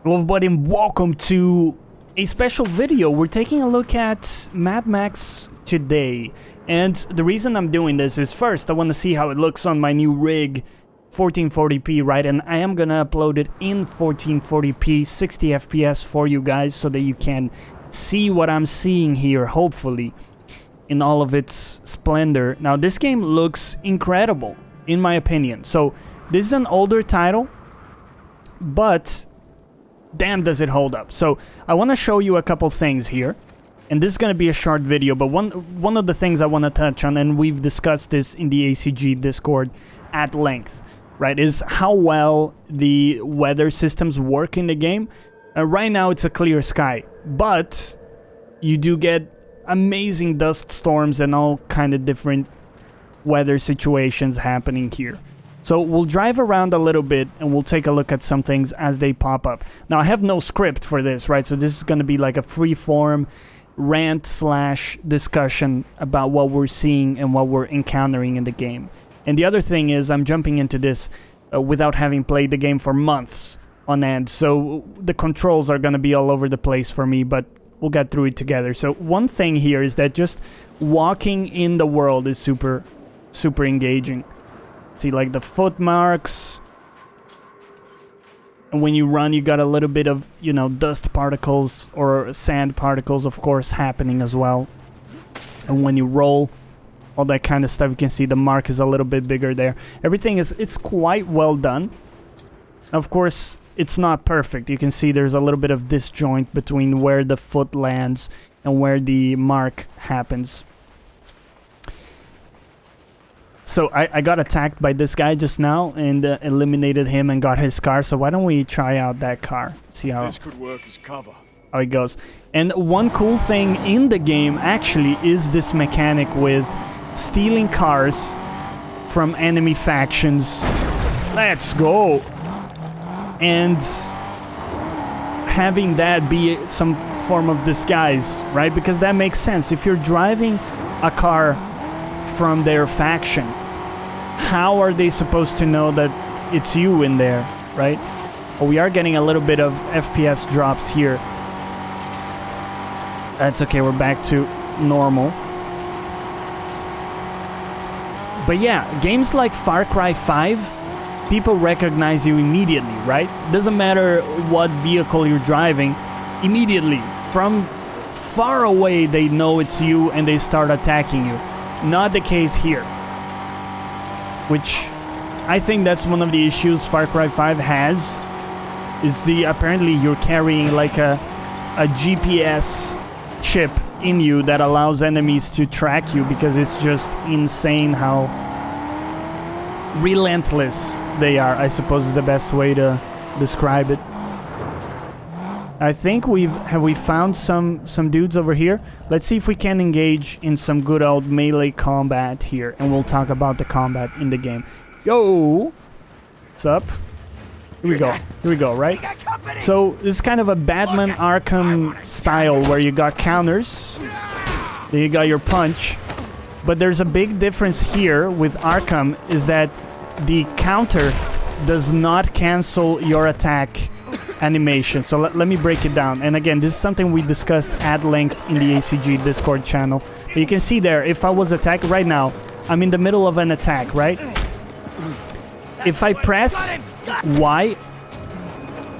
Hello everybody and welcome to a special video. We're taking a look at Mad Max today. And the reason I'm doing this is first I want to see how it looks on my new rig, 1440p, right? And I am gonna upload it in 1440p, 60 FPS for you guys so that you can see what I'm seeing here, hopefully, in all of its splendor. Now this game looks incredible, in my opinion. So this is an older title, but damn does it hold up. So I want to show you a couple things here, and this is going to be a short video, but one of the things I want to touch on, and we've discussed this in the ACG Discord at length, right, is how well the weather systems work in the game. Right now it's a clear sky, but you do get amazing dust storms and all kind of different weather situations happening here. So we'll drive around a little bit and we'll take a look at some things as they pop up. Now I have no script for this, right? So this is going to be like a free-form rant / discussion about what we're seeing and what we're encountering in the game. And the other thing is I'm jumping into this without having played the game for months on end. So the controls are going to be all over the place for me, but we'll get through it together. So one thing here is that just walking in the world is super engaging. See, like the foot marks, and when you run you got a little bit of, you know, dust particles or sand particles, of course, happening as well. And when you roll, all that kind of stuff, you can see the mark is a little bit bigger there. Everything is, it's quite well done. Of course, it's not perfect. You can see there's a little bit of disjoint between where the foot lands and where the mark happens. So I got attacked by this guy just now and eliminated him and got his car. So why don't we try out that car? See how this could work as cover. How it goes. And one cool thing in the game actually is this mechanic with stealing cars from enemy factions. Let's go. And having that be some form of disguise, right? Because that makes sense. If you're driving a car from their faction, how are they supposed to know that it's you in there, right? Well, we are getting a little bit of FPS drops here. That's okay, we're back to normal. But yeah, games like Far Cry 5, people recognize you immediately, right? Doesn't matter what vehicle you're driving, immediately, from far away they know it's you and they start attacking you. Not the case here, which I think that's one of the issues Far Cry 5 has, is the apparently you're carrying like a GPS chip in you that allows enemies to track you, because it's just insane how relentless they are, I suppose is the best way to describe it. I think we found some dudes over here. Let's see if we can engage in some good old melee combat here, and we'll talk about the combat in the game. Yo, what's up? Here we go, right? So this is kind of a Batman Arkham style where you got counters, then you got your punch, but there's a big difference here with Arkham is that the counter does not cancel your attack animation. So let me break it down. And again, this is something we discussed at length in the ACG Discord channel. But you can see there, if I was attacked right now, I'm in the middle of an attack, right? If I press Y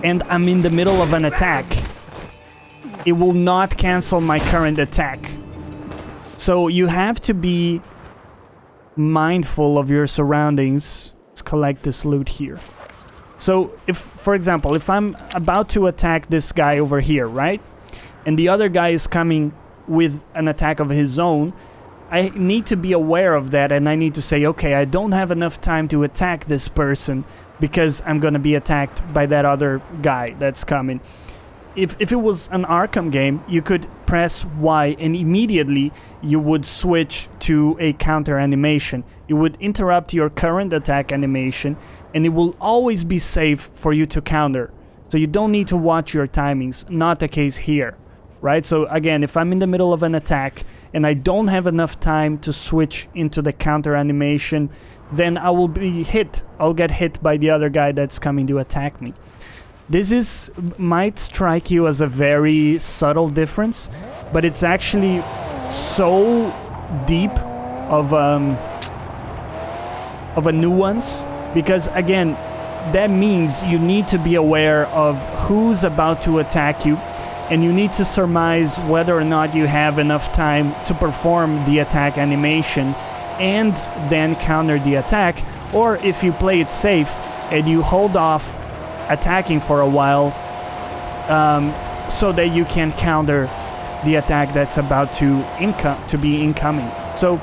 and I'm in the middle of an attack, it will not cancel my current attack. So you have to be mindful of your surroundings. Let's collect this loot here. So if, for example, if I'm about to attack this guy over here, right? And the other guy is coming with an attack of his own, I need to be aware of that, and I need to say, okay, I don't have enough time to attack this person because I'm going to be attacked by that other guy that's coming. If it was an Arkham game, you could press Y and immediately you would switch to a counter animation. You would interrupt your current attack animation, and it will always be safe for you to counter. So you don't need to watch your timings. Not the case here, right? So again, if I'm in the middle of an attack and I don't have enough time to switch into the counter animation, then I will be hit. I'll get hit by the other guy that's coming to attack me. This might strike you as a very subtle difference, but it's actually so deep of a nuance, because again, that means you need to be aware of who's about to attack you, and you need to surmise whether or not you have enough time to perform the attack animation and then counter the attack, or if you play it safe and you hold off attacking for a while, so that you can counter the attack that's about to be incoming. So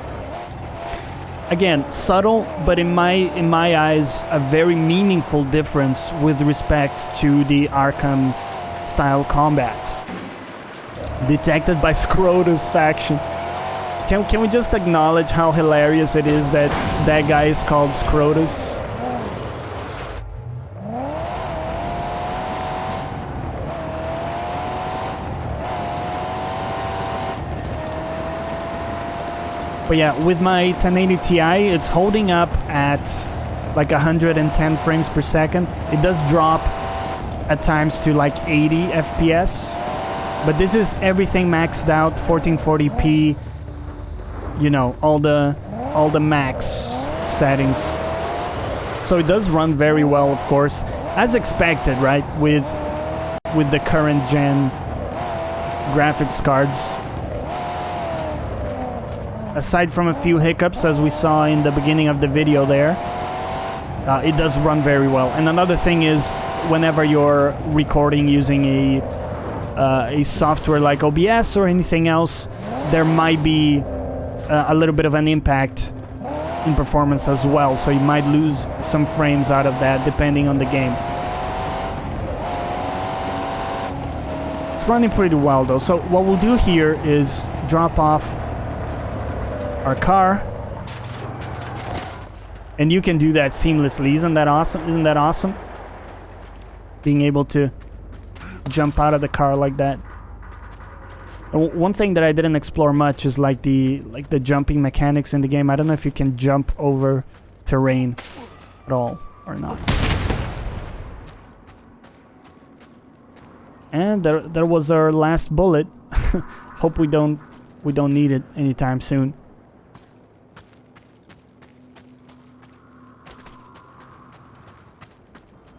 again, subtle, but in my eyes, a very meaningful difference with respect to the Arkham style combat. Detected by Scrotus faction. Can we just acknowledge how hilarious it is that that guy is called Scrotus? But yeah, with my 1080 Ti, it's holding up at like 110 frames per second. It does drop at times to like 80 FPS. But this is everything maxed out, 1440p, you know, all the max settings. So it does run very well, of course, as expected, right? With the current gen graphics cards. Aside from a few hiccups, as we saw in the beginning of the video there, it does run very well. And another thing is, whenever you're recording using a software like OBS or anything else, there might be a little bit of an impact in performance as well. So you might lose some frames out of that, depending on the game. It's running pretty well, though. So what we'll do here is drop off our car, and you can do that seamlessly. Isn't that awesome? Isn't that awesome? Being able to jump out of the car like that. One thing that I didn't explore much is like the jumping mechanics in the game. I don't know if you can jump over terrain at all or not. And there was our last bullet. Hope we don't need it anytime soon.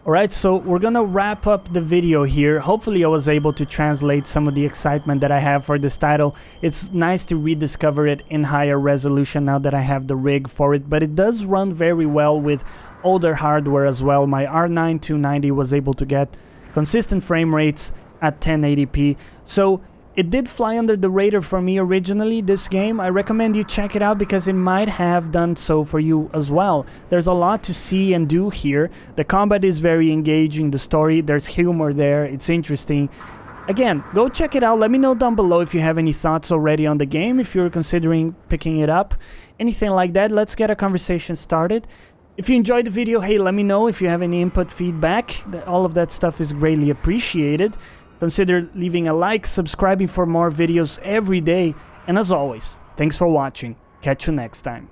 Alright, so we're gonna wrap up the video here. Hopefully I was able to translate some of the excitement that I have for this title. It's nice to rediscover it in higher resolution now that I have the rig for it, but it does run very well with older hardware as well. My R9 290 was able to get consistent frame rates at 1080p, so it did fly under the radar for me originally, this game. I recommend you check it out because it might have done so for you as well. There's a lot to see and do here. The combat is very engaging, the story, there's humor there, it's interesting. Again, go check it out. Let me know down below if you have any thoughts already on the game, if you're considering picking it up, anything like that. Let's get a conversation started. If you enjoyed the video, hey, let me know if you have any input, feedback. All of that stuff is greatly appreciated. Consider leaving a like, subscribing for more videos every day, and as always, thanks for watching. Catch you next time.